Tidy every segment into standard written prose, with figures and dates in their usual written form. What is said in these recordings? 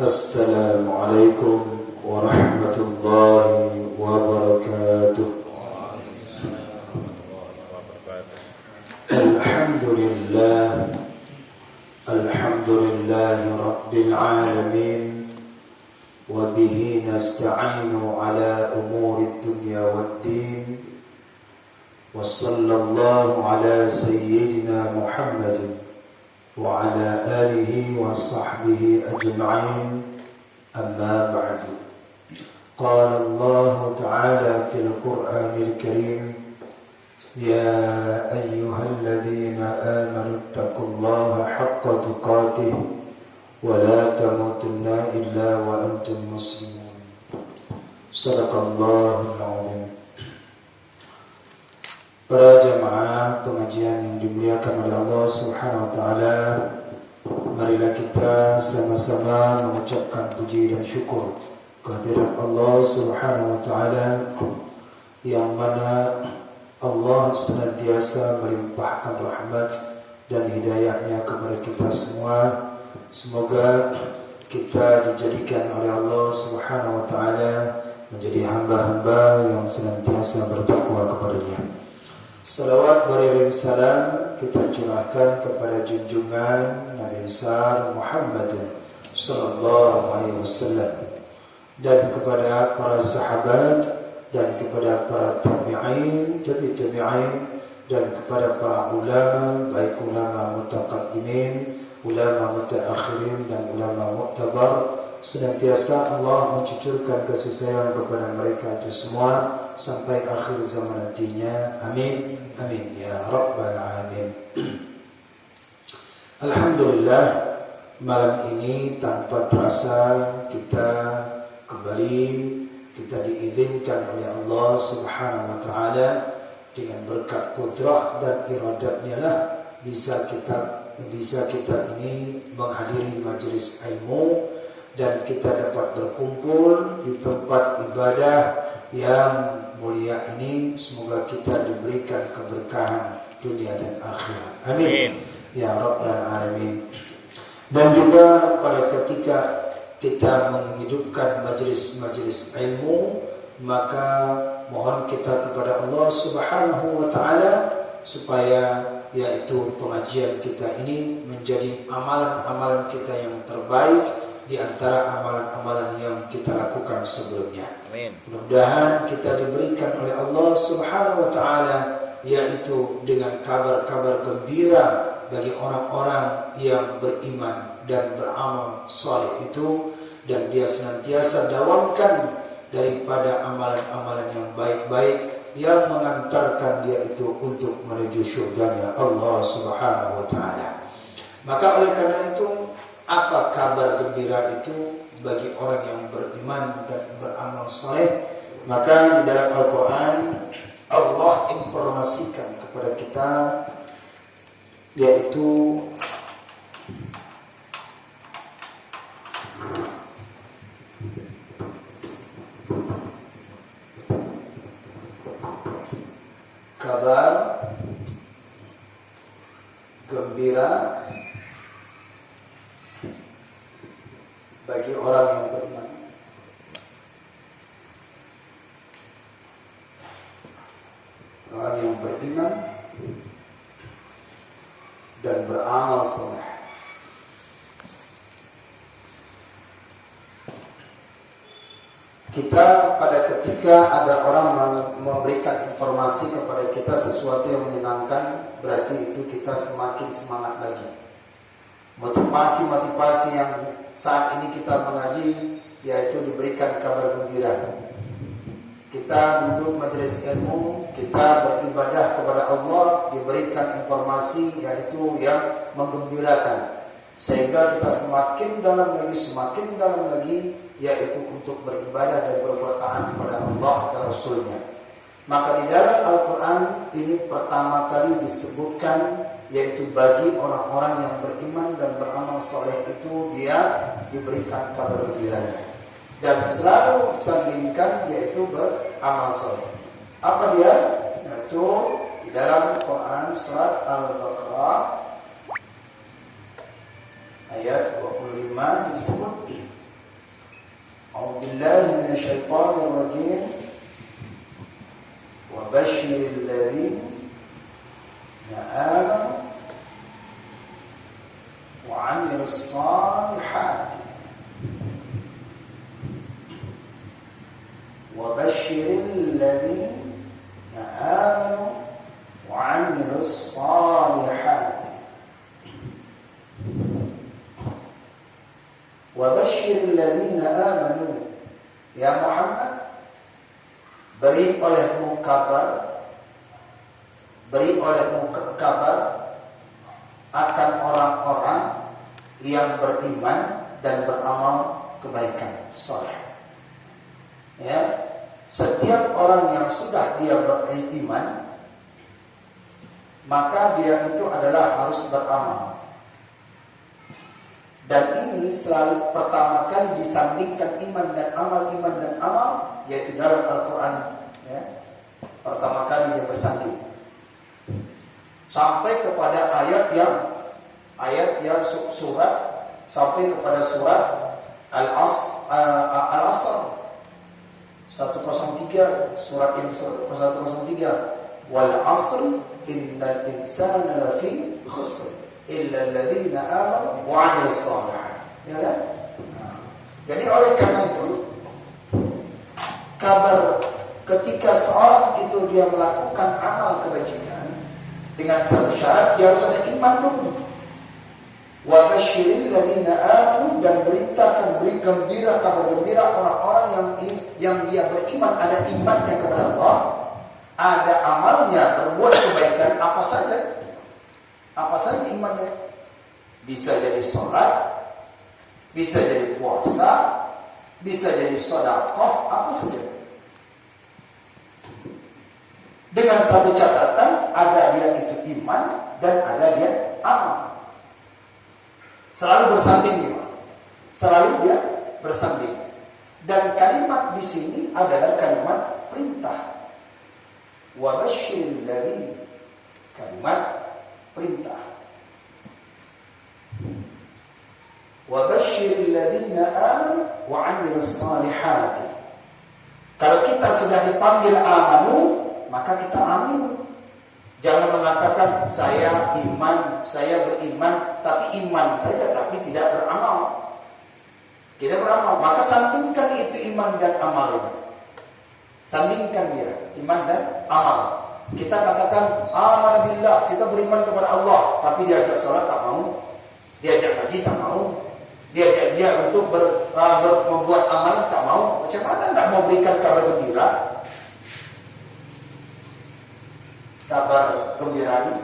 Assalamualaikum warahmatullahi wabarakatuh. Alhamdulillah, alhamdulillahi rabbil alamin, wa bihi nasta'inu ala umuri dunya waddin, wa sallallahu ala sayyidina Muhammadin wa ala alihi wa sahbihi ajma'in. Amma ba'du. Qala Allah ta'ala fil Qur'anil Karim, ya ayyuhalladzina amanu taqullaha haqqa tuqatih wa la tamutunna illa wa antum muslimun. Shadaqallahul azim. Para jamaah pengajian yang dimuliakan oleh Allah Subhanahu wa taala, marilah kita sama-sama mengucapkan puji dan syukur kehadirat Allah Subhanahu wa taala yang mana Allah senantiasa melimpahkan rahmat dan hidayahnya kepada kita semua. Semoga kita dijadikan oleh Allah Subhanahu wa taala menjadi hamba-hamba yang senantiasa bertakwa kepada-Nya. Salawat beriring salam kita curahkan kepada junjungan Nabi besar Muhammad sallallahu alaihi wasallam, dan kepada para sahabat, dan kepada para tabi'in, dan kepada para ulama, baik ulama mutaqaddimin, ulama mutaakhirin, dan ulama mu'tabar. Senantiasa Allah mencucurkan kasih sayang kepada mereka itu semua sampai akhir zaman nantinya. Amin, amin ya rabbal alamin. Alhamdulillah, malam ini tanpa terasa kita kembali, kita diizinkan oleh Allah Subhanahu wa taala dengan berkat kudrah dan iradatnya lah bisa kita ini menghadiri majelis ilmu, dan kita dapat berkumpul di tempat ibadah yang mulia ini. Semoga kita diberikan keberkahan dunia dan akhirat. Amin ya rabbal alamin. Dan juga pada ketika kita menghidupkan majelis-majelis ilmu, maka mohon kita kepada Allah Subhanahu wa taala supaya yaitu pengajian kita ini menjadi amalan-amalan kita yang terbaik di antara amalan-amalan yang kita lakukan sebelumnya. Amin. Mudah-mudahan kita diberikan oleh Allah Subhanahu wa taala yaitu dengan kabar-kabar gembira bagi orang-orang yang beriman dan beramal saleh itu, dan dia senantiasa dawamkan daripada amalan-amalan yang baik-baik yang mengantarkan dia itu untuk menuju syurganya Allah Subhanahu wa taala. Maka oleh karena itu, apa kabar gembira itu bagi orang yang beriman dan beramal saleh? Maka di dalam Al-Quran Allah informasikan kepada kita yaitu kabar gembira bagi orang yang beriman. Orang yang beriman dan beramal saleh. Kita pada ketika ada orang memberikan informasi kepada kita sesuatu yang menyenangkan, berarti itu kita semakin semangat lagi. Motivasi yang saat ini kita mengaji yaitu diberikan kabar gembira. Kita duduk majelis ilmu, kita beribadah kepada Allah, diberikan informasi yaitu yang menggembirakan, sehingga kita semakin dalam lagi yaitu untuk beribadah dan berbuat taat kepada Allah dan Rasulnya. Maka di dalam Al-Quran ini pertama kali disebutkan yaitu bagi orang-orang yang beriman dan beramal soleh itu dia diberikan kabar gembiranya, dan selalu sandingkan yaitu beramal soleh. Apa dia? Yaitu di dalam Quran surat Al-Baqarah ayat 25 disebut أعوذ بالله من الشيطان الرجيم وبشر الذين آمنوا وعملوا الصالحات وبشر الذين آمنوا وعملوا الصالحات وبشر الذين آمنوا. Ya Muhammad, beri olehmu kabar akan orang-orang yang beriman dan beramal kebaikan saleh. Ya, setiap orang yang sudah dia beriman, maka dia itu adalah harus beramal. Dan ini selalu pertama kali disandingkan iman dan amal, yaitu dalam Al-Quran. Ya. Pertama kali dia bersanding sampai kepada ayat yang surat, sampai kepada surat Al-Asr 103, surat yang 103, wal asr innal insana lafi khusr illa alladhina amanu wa 'amilus shalihat. Ya kan? Jadi oleh karena itu, kabar ketika seorang itu dia melakukan amal kebajikan dengan satu syarat, dia harus ada iman dulu. Wa basyiril ladzina amanu, dan beritakan, beri gembira, kabar gembira orang-orang yang dia beriman, ada imannya kepada Allah, ada amalnya, berbuat kebaikan apa saja imannya. Bisa jadi sholat, bisa jadi puasa, bisa jadi sedekah, apa saja. Dengan satu catatan, ada dia itu iman dan ada dia amal. Selalu bersanding. Dan kalimat di sini adalah kalimat perintah. Wa basyiril ladzina, kalimat perintah. Wa basyiril ladzina amanu wa 'amilus shalihat. Kalau kita sudah dipanggil amanu, maka kita amin. Jangan mengatakan saya iman, saya beriman, tapi iman saja tapi tidak beramal. Kita beramal, maka sandingkan itu iman dan amal itu. Sandingkan dia, iman dan amal. Kita katakan alhamdulillah, kita beriman kepada Allah, tapi diajak sholat tak mau, diajak haji tak mau, diajak dia untuk membuat amal tak mau. Macam mana tak mau berikan kabar gembira? Kabar gembira ini,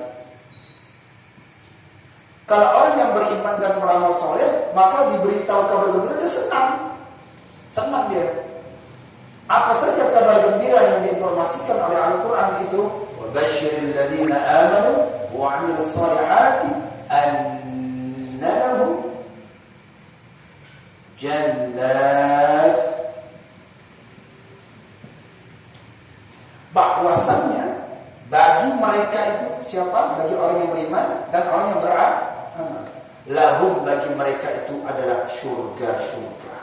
kalau orang yang beriman dan beramal soleh, maka diberitahu kabar gembira, dia senang dia. Apa saja kabar gembira yang diinformasikan oleh Al-Quran itu, wa basyiril ladzina amanu wa 'amilus shalihati anna lahum jannat, bahwasannya bagi mereka itu, siapa? Bagi orang yang beriman dan orang yang beramal, lahum, bagi mereka itu adalah surga-surga.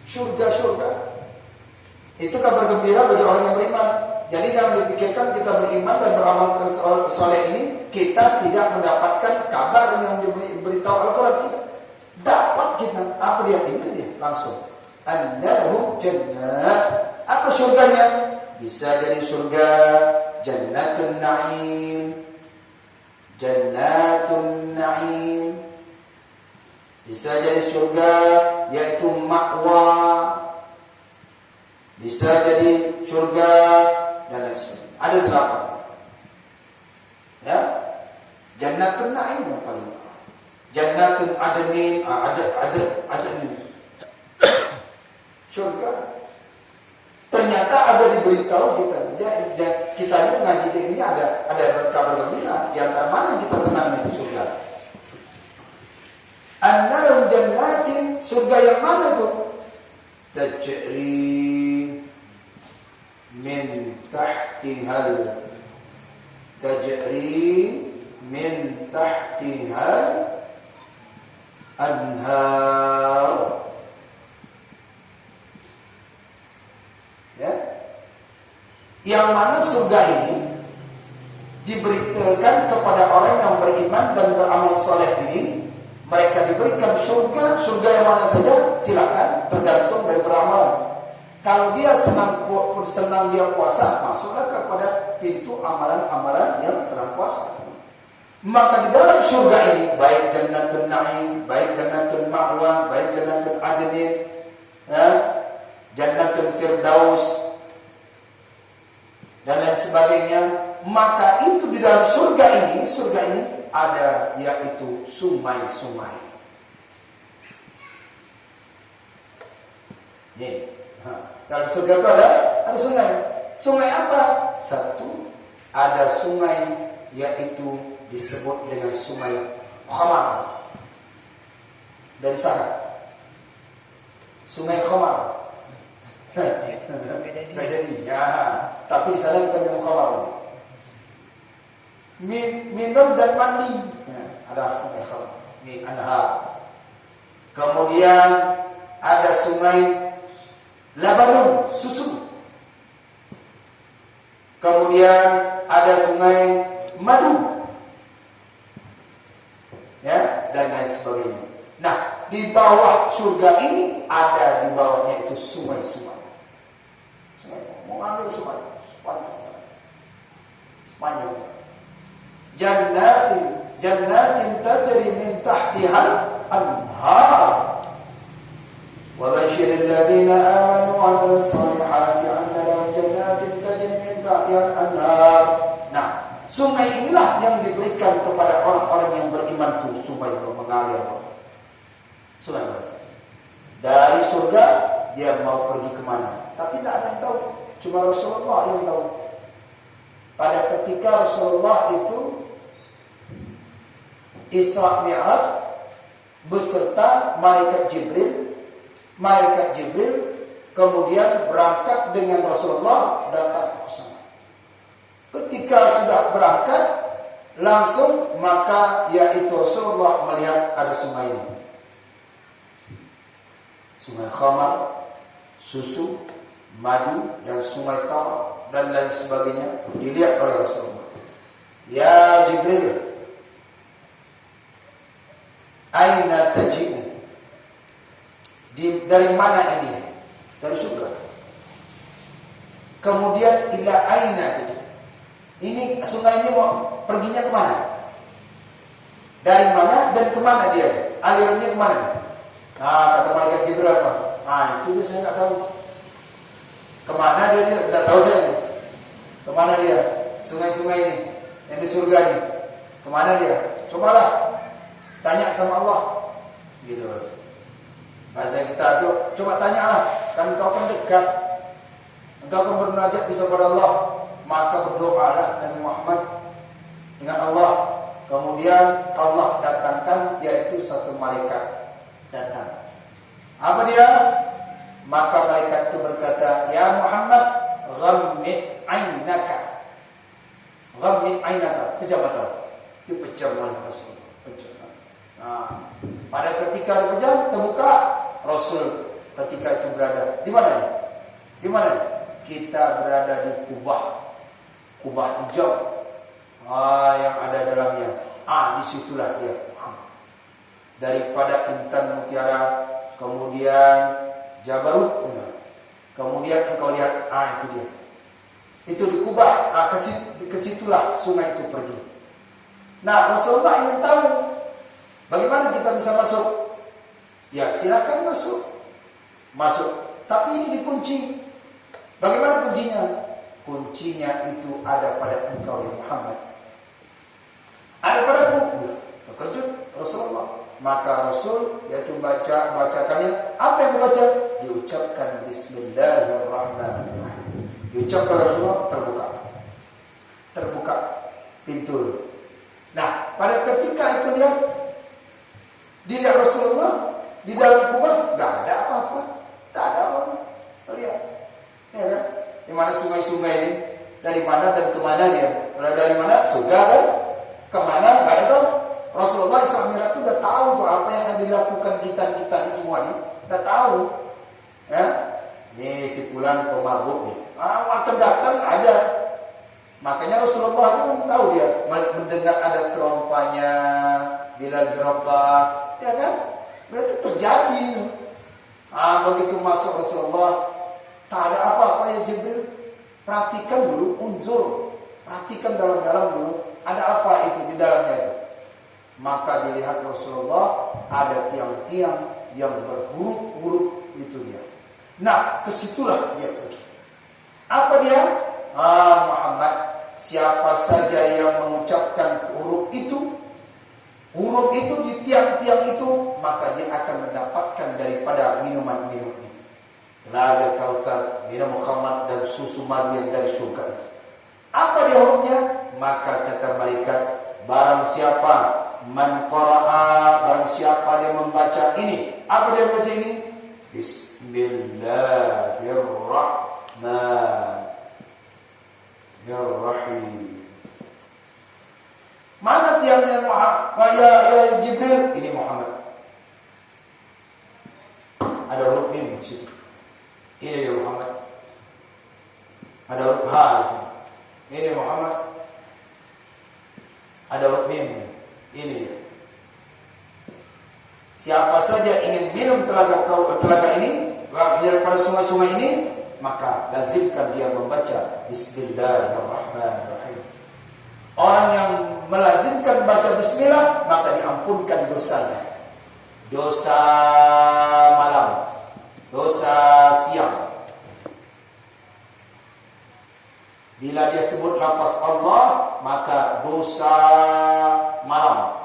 Surga-surga itu kabar gembira bagi orang yang beriman. Jadi jangan dipikirkan kita beriman dan beramal soleh ini kita tidak mendapatkan kabar yang diberitahu Al-Quran. Dapat kita, apa dia ini dia langsung. Annahum jannat. Apa surganya? Bisa jadi surga Jannatun Na'im. Jannatun Na'im. Bisa jadi surga yaitu ma'wa. Bisa jadi surga dan lain sebagainya. Ada 8. Ya. Jannatun Na'im yang paling. Jannatun Adnin, Adnin. Surga. Ternyata ada diberitahu kita ini mengaji ini ada kabar gembira. Di antara mana yang kita senang itu surga. Annahum jannatin, surga yang mana itu? Tajri min tahtihal tajri min tahtihal anhar. Ya. Yang mana surga ini diberitakan kepada orang yang beriman dan beramal saleh ini, mereka diberikan surga. Surga yang mana saja silakan, tergantung dari beramalan. Kalau dia senang dia puasa, masuklah kepada pintu amalan-amalan yang senang puasa. Maka di dalam surga ini, baik Jannatul Na'im, baik Jannatul Ma'wa, baik Jannatul Adnin, ya, Jannatul Firdaus, dan lain sebagainya. Maka itu di dalam surga ini ada yaitu sungai-sungai. Nih, dalam surga itu ada sungai. Sungai apa? Satu, ada sungai yaitu disebut dengan sungai Khamar. Dari sana. Sungai Khamar. Tidak jadi. Ya, tapi di sana kita minum Khamar. Minum dan mandi. Ya, ada sungai Khamar. Ini anhar. Kemudian ada sungai Labanun, susu. Kemudian ada sungai madu. Ya, dan lain sebagainya. Nah, di bawah surga ini ada di bawahnya itu sungai-sungai. Sungai, mau ambil sungai sepanjang. Jannatin tajri min tahtihal anhar. وبشر الذين آمنوا وعملوا الصالحات أن لهم جنات تجري من تحتها الأنهار. Nah, sungai inilah yang diberikan kepada orang-orang yang beriman tuh, sungai itu mengalir. Sungai dari surga dia mau pergi kemana? Tapi tidak ada yang tahu, cuma Rasulullah yang tahu. Pada ketika Rasulullah itu Isra Mi'raj beserta Malaikat Jibril kemudian berangkat dengan Rasulullah datang ke sana. Ketika sudah berangkat, langsung maka yaitu Rasulullah melihat ada sungai ini. Sungai Khamar, susu, madu, dan sungai Tar dan lain sebagainya dilihat oleh Rasulullah. Ya Jibril, aina taji'u? Dari mana ini? Dari surga. Kemudian ila aina itu. Ini sungai ini mau perginya kemana? Dari mana dan kemana dia? Alirannya kemana? Nah, kata malaikat Jibril apa? Itu saya nggak tahu. Kemana dia? Tidak tahu saya. Kemana dia? Sungai-sungai ini yang di surga ini. Kemana dia? Cobalah tanya sama Allah. Gitu Mas. Bahasa kita itu coba tanyalah, kan engkau kan dekat, engkau kan bermunajat bisa kepada Allah, maka berdoalah Nabi Muhammad dengan Allah. Kemudian Allah datangkan yaitu satu malaikat datang. Apa dia? Maka malaikat itu berkata, ya Muhammad, ghammid ainaka. Ghammid ainaka, pejam mata. Itu pejam oleh Rasulullah. Nah, pada ketika dipejam terbuka, Rasul ketika itu berada di mana? Di mana? Kita berada di Kubah hijau. Yang ada dalamnya. Disitulah dia. Daripada intan mutiara, kemudian Jabarut, kemudian engkau lihat, itu dia. Itu di Kubah. Kesitulah sungai itu pergi. Nah, Rasulullah ingin tahu bagaimana kita bisa masuk? Ya, silakan masuk. Tapi ini dikunci. Bagaimana kuncinya? Kuncinya itu ada pada engkau ya Muhammad. Ada padaku. Ya, terkejut Rasulullah. Maka Rasul yaitu bacakannya. Apa yang dibaca? Diucapkan Bismillahirrahmanirrahim. Diucapkan Rasulullah, terbuka pintu. Nah, pada ketika itu dilihat Rasulullah di dalam kubah, nggak ada apa-apa, tak ada apa-apa. Lihat, ya kan? Di mana sungai-sungai ini, dari mana dan kemana dia? Mulai dari mana? Surga kan? Kemana? Nggak itu. Rasulullah Isra Mi'raj itu udah tahu tuh apa yang dilakukan kita ini semua nih. Udah tahu. Ya. Nih si fulan pemabuk nih. Akan datang ada. Makanya Rasulullah itu tahu dia mendengar ada terompanya, Bilal gerobak, ya kan? Berarti terjadi. Begitu masuk Rasulullah, tak ada apa-apa ya Jibril. Perhatikan dulu, unzur. Perhatikan dalam-dalam dulu, ada apa itu di dalamnya itu. Maka dilihat Rasulullah ada tiang-tiang yang berhuruf-huruf itu dia. Nah, kesitulah dia pergi. Apa dia? Muhammad, siapa saja yang mengucapkan huruf itu di tiang-tiang itu, maka dia akan mendapatkan daripada minuman-minum ini. Telaga Kautsar, minum khamar dan susu madu yang dari surga itu. Apa dia hurufnya? Maka kata malaikat, barang siapa man qara'a, barang siapa dia membaca ini. Apa dia membaca ini? Bismillahirrahmanirrahim. Mana tiangnya ya Jibril? Ini Muhammad. Ada huruf mim di situ. Ini dia Muhammad. Ada huruf ha di sini. Ini Muhammad. Ada huruf mim. Ini dia. Siapa saja ingin minum telaga ini, daripada sungai-sungai ini, maka lazimkan dia membaca Bismillahirrahmanirrahim. Orang yang melazimkan baca bismillah, maka diampunkan dosanya. Dosa malam, dosa siang. Bila dia sebut lafaz Allah, maka dosa malam.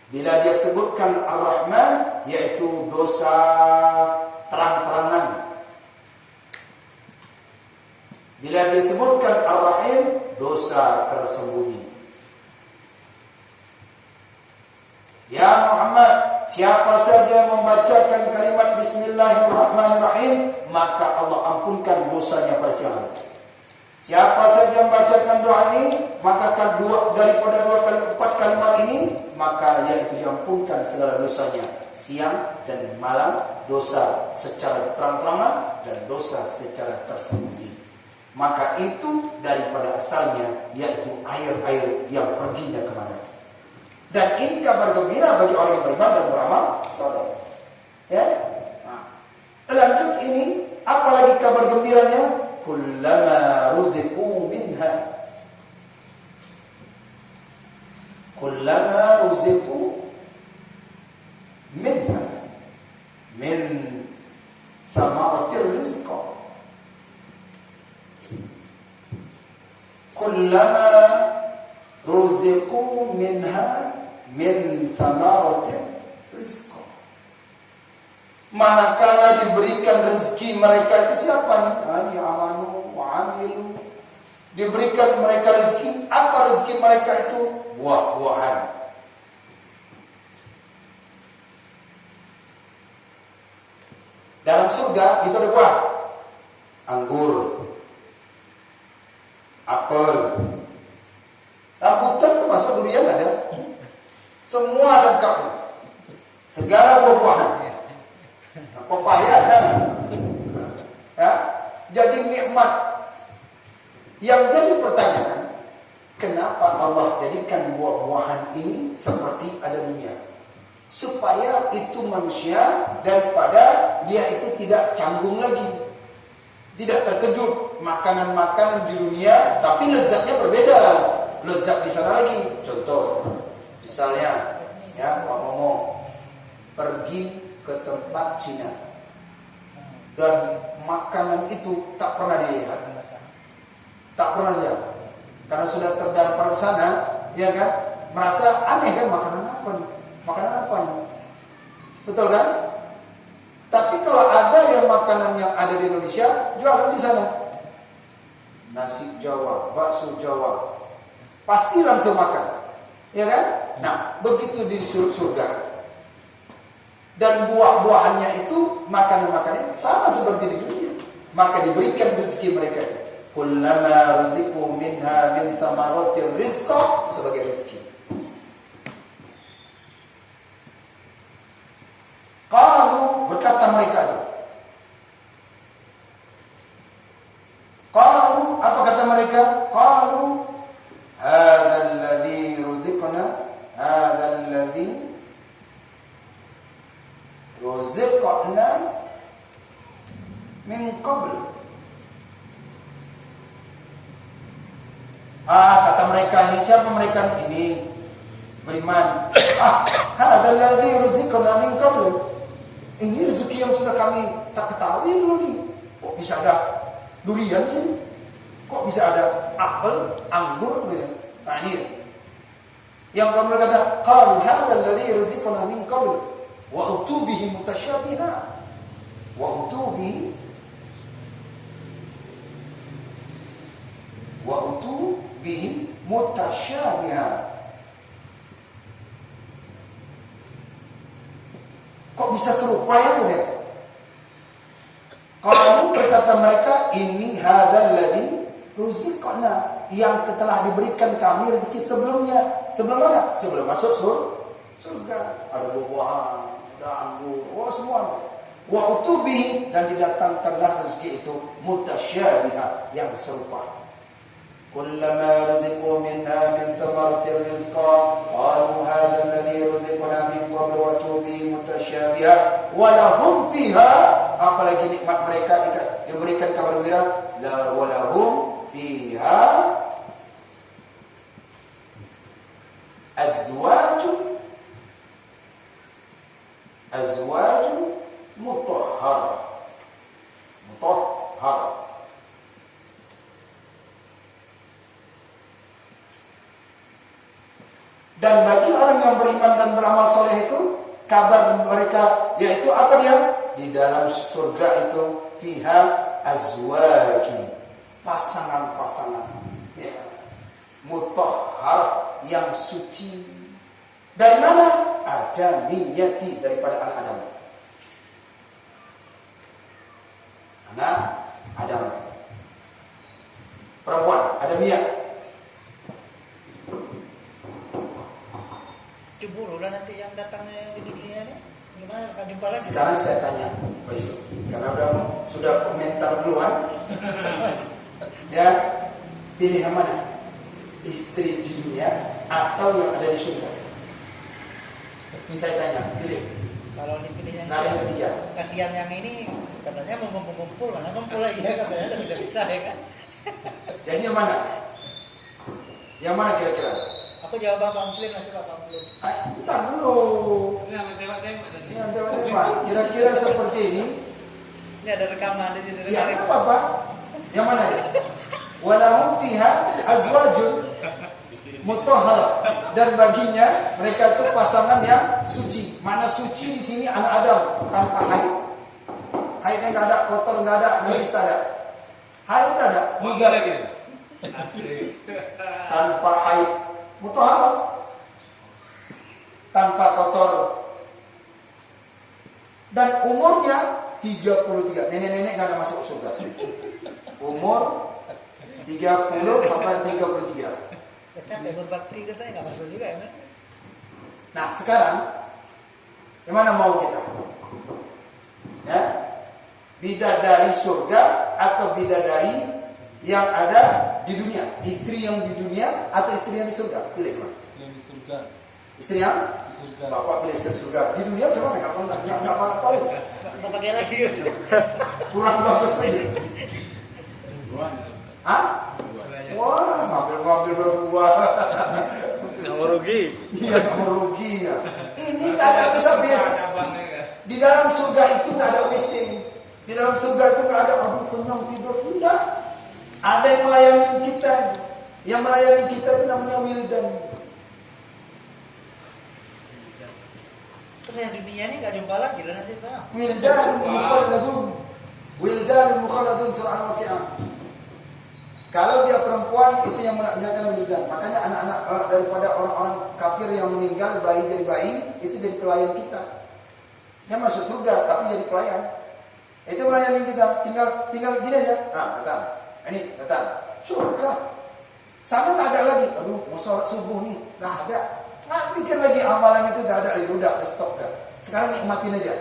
Bila dia sebutkan Ar-Rahman, yaitu dosa terang-terangan. Bila dia sebutkan Ar-Rahim, dosa tersembunyi. Ya Muhammad, siapa saja membacakan kalimat Bismillahirrahmanirrahim, maka Allah ampunkan dosanya pada siang hari. Siapa saja membacakan doa ini, maka daripada 4 kalimat ini, maka yaitu diampunkan segala dosanya siang dan malam, dosa secara terang-terangan dan dosa secara tersembunyi. Maka itu daripada asalnya, yaitu air-air yang perginya kemana. Dan ini kabar gembira bagi orang yang beriman dan beramal saleh. Ya. Lanjut ini, apalagi kabar gembiranya? Kullama ruziqu minha min thamaratir rizqa. Kullama ruziqu minha min thamaratir rizqa. Manakala diberikan rezeki mereka itu siapa nih? Amanu wa amilu. Diberikan mereka rezeki, apa rezeki mereka itu? Buah-buahan. Dalam surga itu ada buah. Anggur, apel, rambutan termasuk durian ada. Semua lengkap. Segala buah-buahan. Pepaya ada. Ya, jadi nikmat. Yang jadi pertanyaan, kenapa Allah jadikan buah-buahan ini seperti ada dunia? Supaya itu manusia daripada dia itu tidak canggung lagi, tidak terkejut makanan-makanan di dunia, tapi lezatnya berbeda. Lezat di sana lagi. Contoh, misalnya, ya, Pak Momo pergi ke tempat Cina dan makanan itu tak pernah dilihat, tak pernah lihat, karena sudah terdampar di sana, ya kan? Merasa aneh kan, makanan apa nih? Makanan apa nih? Betul kan? Tapi kalau ada yang makanan yang ada di Indonesia, jualan di sana. Nasi Jawa, bakso Jawa, pasti langsung makan, ya kan? Nah, begitu di surga. Dan buah-buahannya itu, makanan-makanannya sama seperti di dunia. Maka diberikan rezeki mereka itu. kullama ruziqu minha min thamaratir rizqa, sebagai rezeki. Qalu, berkata mereka itu. Qalu, apa kata mereka? Qalu hadha alladhi ruziqna, hadha alladhi ruziqna min qabl. Kata mereka ini, siapa mereka ini? Beriman. Hadha alladhi ruziqna min qabl. Ini rezeki yang sudah kami tak ketahui dulu nih. Kok bisa ada durian sih? Kok bisa ada apel, anggur gitu? Nah ini yang kamu berkata, qalu hadha alladhi ruziqna min qabl wa utubihi mutasyabiha wa utubihi mutasyabiha. Kok bisa serupa ya gitu? Kalau berkata mereka, ini hadzal ladzi ruziqna, yang telah diberikan kami rezeki sebelumnya. Sebelum mana? Sebelum masuk surga. Ada buah-buahan, ada anggur, semua. Wa utubi, dan didatangkanlah rezeki itu mutasyabiha, yang serupa. Kullama ruziqu minha min thamaratir rizqa qalu hadha alladhi ruziqna min qablu wa tubi mutasyabiha wa lahum fiha, apalagi nikmat mereka diberikan kabar gembira, la wa lahum fiha azwajun mutahhara. Dan bagi orang yang beriman dan beramal soleh itu, kabar mereka yaitu apa dia? Di dalam surga itu fiha azwajun, pasangan-pasangan, ya, mutahhar, yang suci. Dari mana? Ada niyyati, daripada anak Adam. Anak Adam. Perempuan, ada niat. Cemburu lah nanti yang datangnya di dunia ini. Gimana akan jumpa lagi? Sekarang saya tanya besok, karena sudah komentar duluan. Ya, pilih yang mana? Istri di dunia atau yang ada di surga? Saya tanya, pilih. Kalau dipilih yang Nggak ada yang ketiga. kasihan yang ini katanya mau kumpul-kumpul, mana kumpul lagi ya katanya udah bisa ya kan? Jadi yang mana? Yang mana kira-kira? Aku jawab Bapak Muslim, nanti Bapak Muslim. Bentar dulu. Yang tembak-tembak. Kira-kira seperti ini. Ini ada rekaman di Ya, apa apa? Yang mana dia? Walahum fiha azwajun mutahhar, dan baginya mereka itu pasangan yang suci. Mana suci di sini anak Adam, tanpa haid. Haidnya nggak ada, kotor nggak ada, najis tak ada. Haid tak ada, muda lagi. Tanpa haid, mutahhar, tanpa kotor. Dan umurnya 33. Nenek-nenek nggak ada masuk surga. Umur 30 sampai 33. Capek berbakti katanya nggak masuk juga ya. Nah sekarang gimana mau kita? Ya, bidadari surga atau bidadari yang ada di dunia? Istri yang di dunia atau istri yang di surga? Pilih mana? Yang di surga. Istri yang? Di surga. Bapak pilih istri surga. Di dunia siapa? Nggak apa-apa. Mau pakai lagi? Kurang bagus lagi. Hah? Wah, ngambil berbuah. Nggak mau rugi. Iya, nggak mau rugi ya. Ini tak ada habis. Di dalam surga itu nggak ada WC. Di dalam surga itu nggak ada kenyang tidur. Tidak. Ada yang melayani kita. Yang melayani kita itu namanya wildan. Terus yang dunia ini nggak jumpa lagi lah nanti Pak. Wildan mukhalladun surah Al-Waqi'ah. Kalau dia perempuan itu yang menanyakan wildan. Makanya anak-anak daripada orang-orang kafir yang meninggal bayi jadi bayi itu jadi pelayan kita. Dia masuk surga tapi jadi pelayan. Itu melayani kita. Tinggal gini aja. Nah, kata. Ini datang surga. Sana nggak ada lagi. Aduh, mau sholat subuh nih, nggak ada. Nggak mikir lagi amalan itu nggak ada lagi. Udah stop dah. Sekarang nikmatin aja.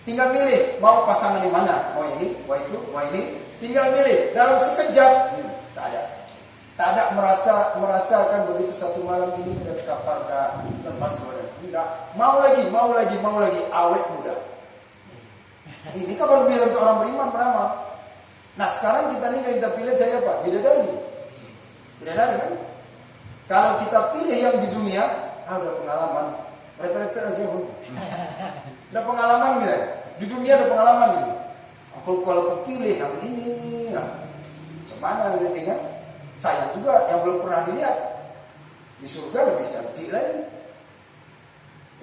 Tinggal milih mau pasangan di mana, mau ini, mau itu, mau ini. Tinggal milih dalam sekejap. Tak ada. Tak ada merasakan begitu satu malam ini udah kapar dah lemas badan. Tidak. Mau lagi, awet muda. Ini kan baru bilang untuk orang beriman beramal. Nah sekarang kita nih kita pilih cari apa? Bidadari. Bidadari kan? Kalau kita pilih yang di dunia, udah pengalaman. Mereka aja udah pengalaman gitu. Di dunia ada pengalaman ini. Kalau aku pilih yang ini, mana gitu kan? Saya juga yang belum pernah dilihat di surga lebih cantik lagi.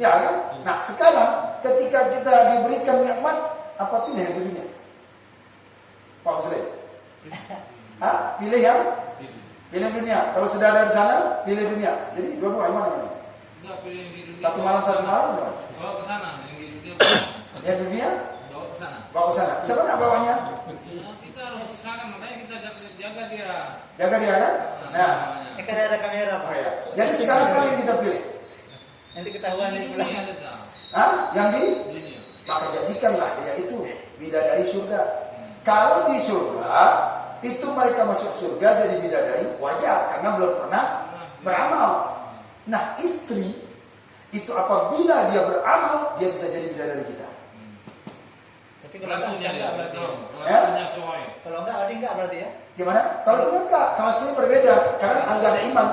Ya kan? Nah sekarang ketika kita diberikan nikmat, apa pilih yang di dunia? Pak Muslim? Pilih yang? Pilih dunia. Kalau sudah ada di sana, pilih dunia. Jadi dua-dua yang mana? Enggak, pilih di dunia. Satu malam gimana? Bawa ke sana, yang di dunia. Yang di dunia? Bawa ke sana. Bawa ke sana. Coba nak bawanya? Ya, kita harus ke sana, makanya kita jaga dia. Jaga dia kan? Nah, Kan ada kamera Pak. ya. Jadi sekarang kan yang kita pilih. Nanti ketahuan Di nih pulang. dunia tetap. Yang di? Dunia. Maka jadikanlah dia itu bidadari surga. Kalau di surga itu mereka masuk surga jadi bidadari wajar karena belum pernah beramal. Nah istri itu apabila dia beramal dia bisa jadi bidadari kita. Tapi kalau enggak berarti. Ratunya coy. Kalau enggak ada enggak berarti ya? Gimana? Kalau itu enggak, kalau sini berbeda karena enggak ada iman,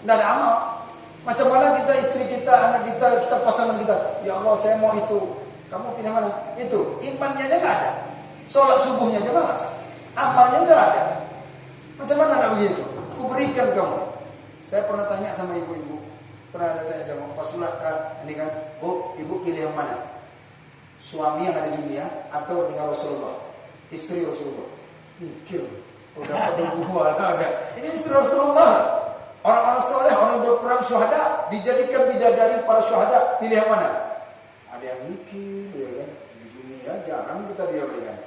enggak ada amal. Macam mana kita istri kita, anak kita, kita pasangan kita. Ya Allah saya mau itu. Kamu pilih mana? Itu. Imannya aja nggak ada. Sholat subuhnya aja malas. Amalnya nggak ada. Macam mana nak begitu? Aku berikan kamu. Saya pernah tanya sama ibu-ibu. Pernah ada tanya sama pas pula kan, ini kan, Bu, ibu pilih yang mana? Suami yang ada di dunia atau dengan Rasulullah? Istri Rasulullah. Mikir. Udah pada buah agak. Ini istri Rasulullah. Orang-orang soleh, orang yang berperang syuhada dijadikan bidadari para syuhada. Pilih yang mana? Ada yang mikir, ya kan? Di dunia jarang kita dia berikan.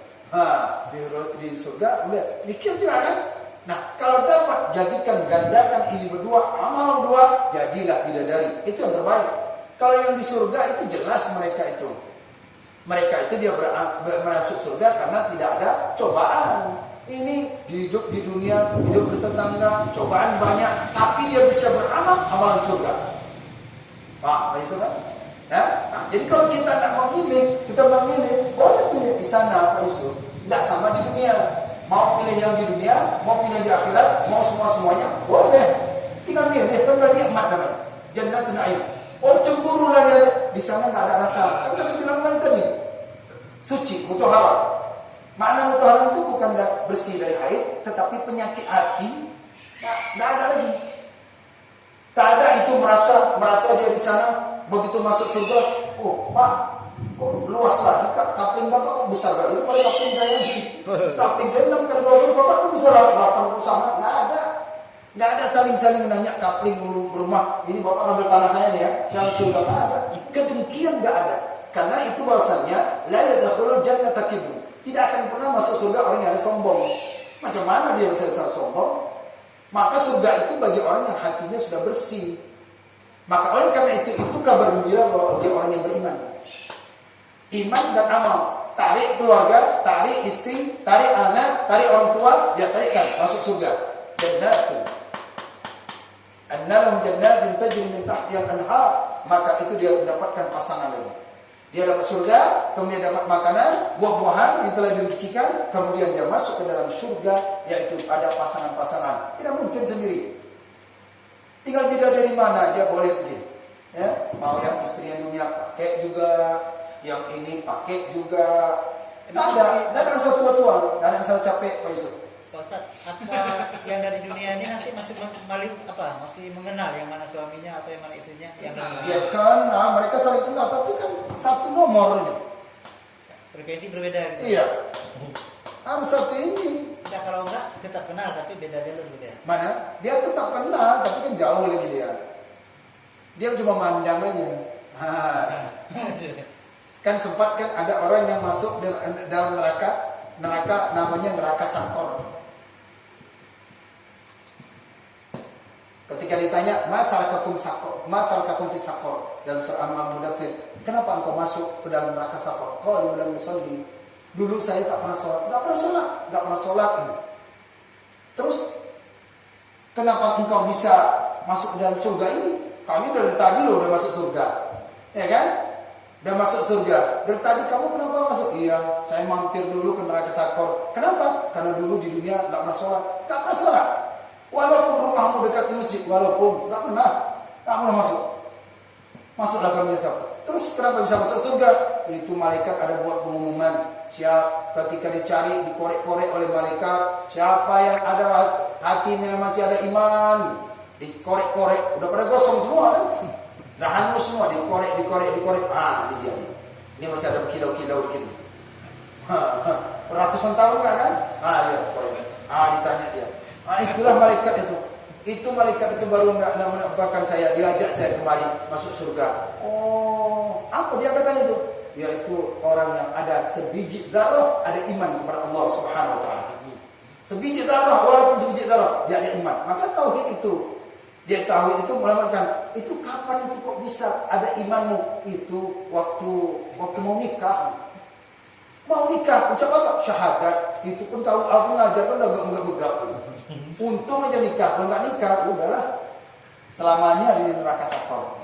Di surga udah mikir juga kan? Nah, kalau dapat jadikan gandakan ini berdua, amal dua, jadilah bidadari. Itu yang terbaik. Kalau yang di surga itu jelas mereka itu. Mereka itu dia masuk surga karena tidak ada cobaan. Ini hidup di dunia, hidup bertetangga, cobaan banyak, tapi dia bisa beramal amalan surga. Pak Yusuf kan? Ya? Nah, jadi kalau kita nak memilih, boleh pilih di sana Pak Yusuf. Tidak sama di dunia. Mau pilih yang di dunia, mau pilih di akhirat, mau semuanya, boleh. Tinggal milih, kan udah nikmat namanya. Jannatul Na'im. Oh cemburulah dia, di sana nggak ada rasa. Kan kita bilang tadi, suci, mutahharah. Makna mutahharah itu bukan bersih dari haid, tetapi penyakit hati nggak ada lagi. Tak ada itu merasa dia di sana begitu masuk surga. Oh Pak, kok luas lagi kapling Bapak kok besar kali? Paling kapling saya, kapling saya 6 kali 12 Bapak kok bisa 80 sama? Nggak ada saling menanya kapling rumah. Ini Bapak ngambil tanah saya nih ya, dalam surga nggak ada. Kedengkian nggak ada, karena itu bahwasannya la yadkhulul jannata kibr. Tidak akan pernah masuk surga orang yang ada sombong. Macam mana dia bisa sombong? Maka surga itu bagi orang yang hatinya sudah bersih. Maka oleh karena itu kabar gembira bagi orang yang beriman. Iman dan amal. Tarik keluarga, tarik istri, tarik anak, tarik orang tua, dia tarikkan masuk surga. Jannatun. Annahum jannatin tajri min tahtiha al-anhar. Maka itu dia mendapatkan pasangan lagi. Dia dapat surga, kemudian dapat makanan, buah-buahan yang telah direzekikan, kemudian dia masuk ke dalam surga, yaitu ada pasangan-pasangan. Tidak mungkin sendiri. Tinggal beda dari mana aja boleh pergi. Ya, mau yang istri yang dunia pakai juga, yang ini pakai juga. Tidak ada rasa tua-tua, tidak ada rasa capek, Pak Yusuf. Pak Ustaz, apa yang dari dunia ini nanti masih mengenal yang mana suaminya atau yang mana istrinya? Yang Ya kan, mereka saling kenal, tapi kan satu nomor ini. frekuensi berbeda gitu. Iya. Harus satu ini. Ya kalau enggak tetap kenal tapi beda jalur gitu ya. Mana? Dia tetap kenal, tapi kan jauh lagi dia. Dia cuma mandang aja. Kan sempat kan ada orang yang masuk dalam neraka neraka namanya neraka Sakor. Ketika ditanya masalakakum fi Sakor dalam surah Al-Mudaththir, kenapa engkau masuk ke dalam neraka Sakor? Qalu lam nusalli. Dulu saya tak pernah sholat. Terus kenapa engkau bisa masuk ke dalam surga ini? Kami dari tadi loh udah masuk surga, ya kan? Udah masuk surga. Dari tadi kamu kenapa masuk? Iya, saya mampir dulu ke neraka Sakor. Kenapa? Karena dulu di dunia nggak pernah sholat. Walaupun rumahmu dekat masjid, walaupun nggak pernah masuklah kami ke Sakor. Terus kenapa bisa masuk surga? Itu malaikat ada buat pengumuman. Ketika dicari, dikorek-korek oleh malaikat, siapa yang ada hatinya masih ada iman, dikorek-korek, udah pada gosong semua kan? Dah hangus semua, dikorek. Ini dia. Ini masih ada kilau-kilau begini. Ratusan tahun kan? Dia korek. Ditanya dia. Itulah malaikat itu. Itu malaikat itu baru bahkan saya diajak saya kembali masuk surga. Oh, apa dia katanya itu? Yaitu orang yang ada sebiji zarah ada iman kepada Allah Subhanahu wa taala. Sebiji zarah, walaupun sebiji zarah dia ada iman. Maka tauhid itu melamatkan. Itu kapan itu kok bisa ada imanmu? Itu waktu mau nikah. Mau nikah, ucap apa? Syahadat. Itu pun kalau aku ngajar kan udah megap-megap. Untung aja nikah, kalau nggak nikah, udahlah selamanya di neraka Sakor.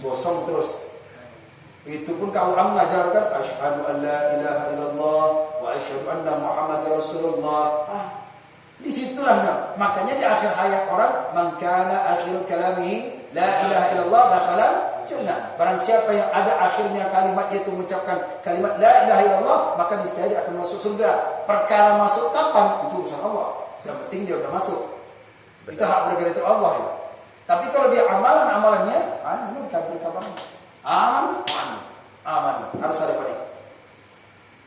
Gosong terus. Itu pun kalau kamu mengajarkan asyhadu an la ilaha illallah wa asyhadu anna Muhammadar Rasulullah. Disitulah makanya di akhir hayat orang man kana akhir kalamihi la ilaha illallah dakhala jannah. Barang siapa yang ada akhirnya kalimat itu mengucapkan kalimat la ilaha illallah, maka niscaya dia akan masuk surga. Perkara masuk kapan itu urusan Allah. Yang penting dia udah masuk. Itu hak prerogatif Allah ya. Tapi kalau dia amalannya, ini kabar aman harus ada pada itu.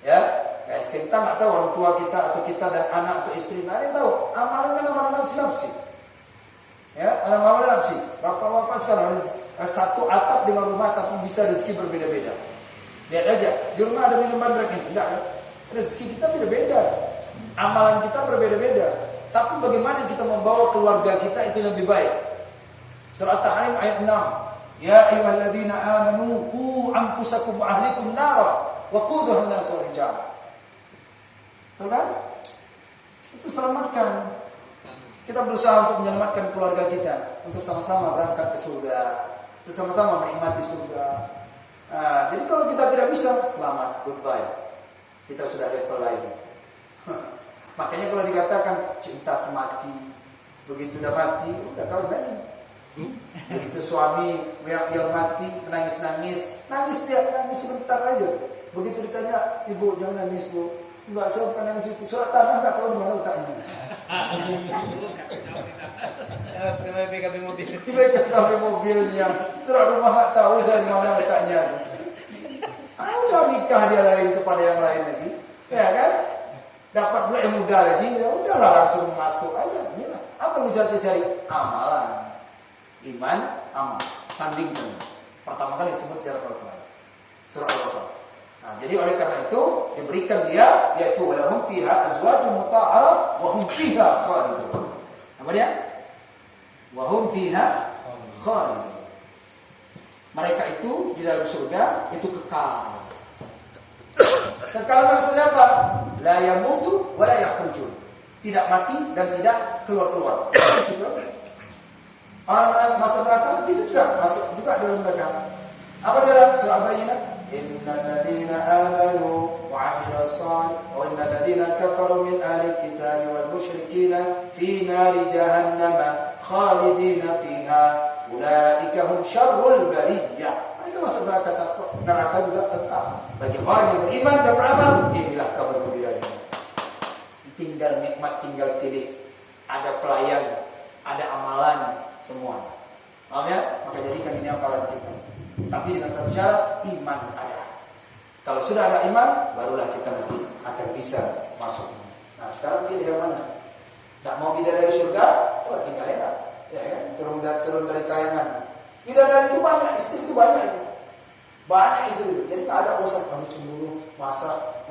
Ya, guys, kita nggak tahu orang tua kita atau kita dan anak atau istri nggak ada yang tahu. Amalan nafsi. Ya, amalan nafsi. Bapak-bapak sekarang satu atap dengan rumah tapi bisa rezeki berbeda-beda. Lihat aja, di rumah ada minuman drink enggak kan? Rezeki kita beda-beda. Amalan kita berbeda-beda. Tapi bagaimana kita membawa keluarga kita itu yang lebih baik? Surah At-Tahrim ayat 6. Ya ayyuhalladzina amanu qu anfusakum wa ahlikum nara wa quduha an-nas wal hijarah. Betul kan? Itu selamatkan. Kita berusaha untuk menyelamatkan keluarga kita untuk sama-sama berangkat ke surga, untuk sama-sama menikmati surga. Jadi kalau kita tidak bisa, selamat, goodbye. Kita sudah level lain. Makanya kalau dikatakan cinta semati, begitu udah mati, udah kawin lagi. Begitu suami yang mati nangis sebentar aja. Begitu ditanya, ibu jangan nangis bu. Enggak, saya bukan nangis itu. Surat tanah nggak tahu di mana letaknya. BKB mobilnya. Surat rumah nggak tahu saya di mana letaknya. Udah nikah dia lain kepada yang lain lagi, ya kan? Dapat pula yang muda lagi, ya udahlah langsung masuk aja. Inilah apa yang cari amalan. Iman, amal, sandingkan. Pertama kali disebut dalam Al-Quran, surah Al-Baqarah. Nah, jadi oleh karena itu diberikan dia yaitu walahum fiha azwajun mutahharah wa hum fiha khalidun. Apa dia? Wa hum fiha khalidun. Mereka itu di dalam surga itu kekal. Kekal maksudnya apa? La yamutu wa la yakhrujun. Tidak mati dan tidak keluar-keluar. Orang-orang masuk neraka itu juga masuk juga dalam neraka. Apa dia? Surah Al-Bayyinah. Innal ladzina amanu wa 'amilus shalih wa innal ladzina kafaru min ahli kitab wal musyrikin fi nari jahannam khalidina fiha ulaika hum syarrul bariyah. Mereka masuk neraka juga tetap. Bagi orang yang beriman dan beramal, inilah kabar gembiranya. Tinggal nikmat, tinggal pilih. Ada pelayan, ada amalan. Semua. Paham ya? Maka jadikan ini amalan kita. Tapi dengan satu syarat, iman ada. Kalau sudah ada iman, barulah kita nanti akan bisa masuk. Nah, sekarang pilih yang mana? Tak mau bidadari surga? Tinggal enak. Ya kan? Turun dari kayangan. Bidadari itu banyak, istri itu banyak itu. Banyak istri itu. Jadi tak ada urusan kamu cemburu, masa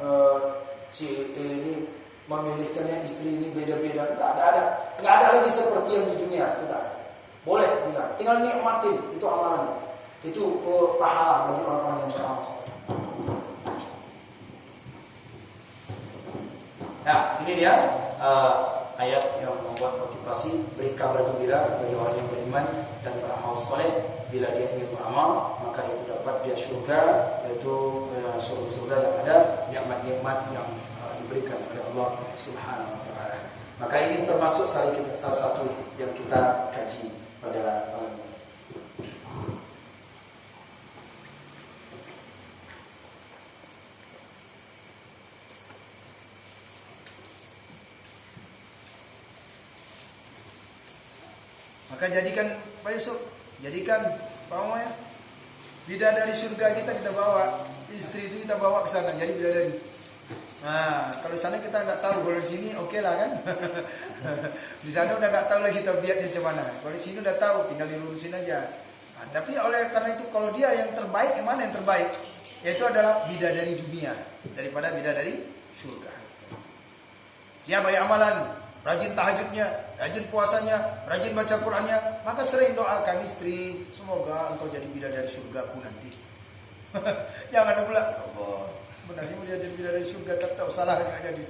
si ini memilihkannya istri ini beda-beda. Nggak ada lagi seperti yang di dunia. Tidak boleh, tinggal nikmatin, itu amalan, itu pahala bagi orang-orang yang beramal saleh. Nah, ini dia ayat yang membuat motivasi, beri kabar gembira bagi orang yang beriman dan beramal saleh. Bila dia ingin beramal, maka itu dapat dia surga, yaitu surga yang ada nikmat-nikmat yang diberikan oleh Allah Subhanahu wa taala. Maka ini termasuk salah satu yang kita kaji pada malam ini. Maka jadikan Pak Yusuf, jadikan Pak Omar ya, bidadari surga kita bawa, istri itu kita bawa ke sana jadi bidadari. Nah, kalau di sana kita nggak tahu, kalau di sini oke lah kan. Di sana udah nggak tahu lagi tabiatnya macam mana. Kalau di sini udah tahu, tinggal dilurusin aja. Nah, tapi karena itu kalau dia yang terbaik, yang mana yang terbaik? Yaitu adalah bidadari dunia daripada bidadari surga. Dia banyak amalan, rajin tahajudnya, rajin puasanya, rajin baca Qur'annya, maka sering doakan istri, semoga engkau jadi bidadari surgaku nanti. Jangan pula, Allah, benarnya mau jadi bidadari surga, tak salah nggak jadi.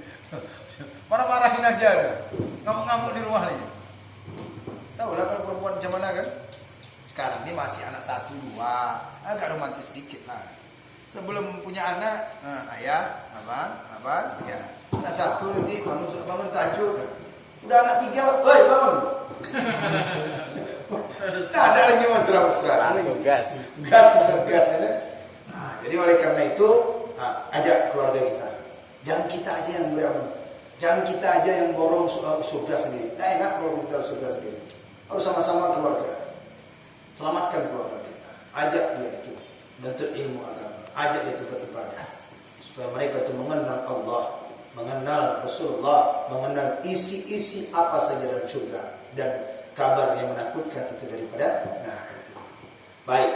Marah-marahin aja, ngamuk-ngamuk di rumah aja. Tahu lah kalau perempuan macam mana kan? Sekarang ini masih anak 1, 2, agak romantis sedikit lah. Sebelum punya anak, ayah, abang, ya. Anak 1 nanti bangun tahajud. Udah anak 3, woi bangun. Nah, ada lagi mesra-mesra. Gas. Gas ada. Nah, jadi oleh karena itu, ajak keluarga kita. Jangan kita aja yang beramal. Jangan kita aja yang borong surga sendiri. Nah, enak kalau kita surga sendiri. Harus sama-sama keluarga. Selamatkan keluarga kita. Ajak dia itu bentuk ilmu agama. Ajak dia itu beribadah. Supaya mereka itu mengenal Allah, mengenal Rasulullah, mengenal isi-isi apa saja dalam surga dan kabar yang menakutkan itu daripada neraka. Baik,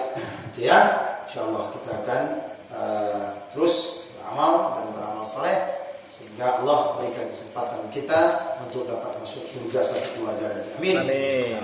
itu ya. Insyaallah kita akan terus beramal dan beramal saleh sehingga Allah berikan kesempatan kita untuk dapat masuk surga satu keluarga. Amin. Amin.